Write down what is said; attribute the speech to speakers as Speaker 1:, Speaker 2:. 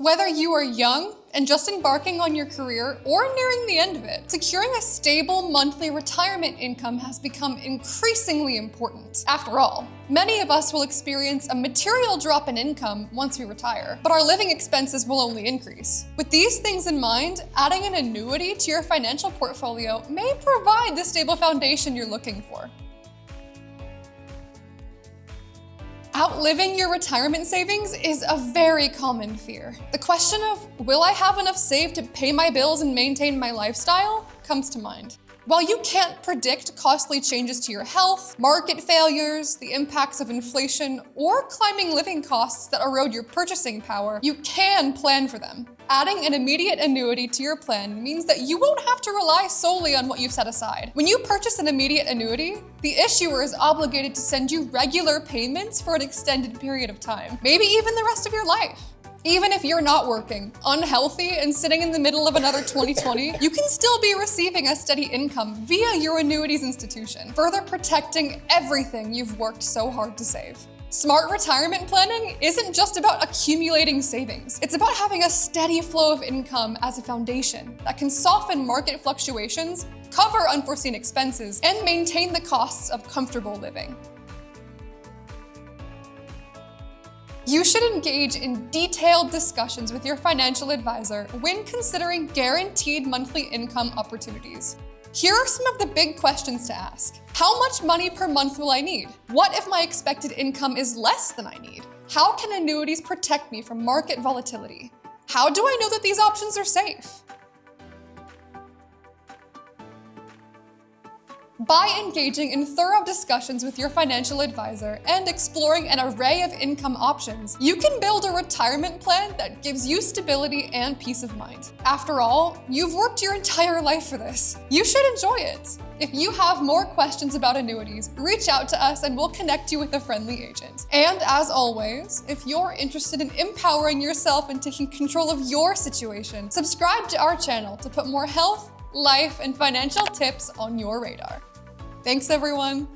Speaker 1: Whether you are young and just embarking on your career or nearing the end of it, securing a stable monthly retirement income has become increasingly important. After all, many of us will experience a material drop in income once we retire, but our living expenses will only increase. With these things in mind, adding an annuity to your financial portfolio may provide the stable foundation you're looking for. Outliving your retirement savings is a very common fear. The question of, will I have enough saved to pay my bills and maintain my lifestyle, comes to mind. While you can't predict costly changes to your health, market failures, the impacts of inflation, or climbing living costs that erode your purchasing power, you can plan for them. Adding an immediate annuity to your plan means that you won't have to rely solely on what you've set aside. When you purchase an immediate annuity, the issuer is obligated to send you regular payments for an extended period of time, maybe even the rest of your life. Even if you're not working, unhealthy, and sitting in the middle of another 2020, you can still be receiving a steady income via your annuities institution, further protecting everything you've worked so hard to save. Smart retirement planning isn't just about accumulating savings. It's about having a steady flow of income as a foundation that can soften market fluctuations, cover unforeseen expenses, and maintain the costs of comfortable living. You should engage in detailed discussions with your financial advisor when considering guaranteed monthly income opportunities. Here are some of the big questions to ask. How much money per month will I need? What if my expected income is less than I need? How can annuities protect me from market volatility? How do I know that these options are safe? By engaging in thorough discussions with your financial advisor and exploring an array of income options, you can build a retirement plan that gives you stability and peace of mind. After all, you've worked your entire life for this. You should enjoy it. If you have more questions about annuities, reach out to us and we'll connect you with a friendly agent. And as always, if you're interested in empowering yourself and taking control of your situation, subscribe to our channel to put more health, life, and financial tips on your radar. Thanks, everyone.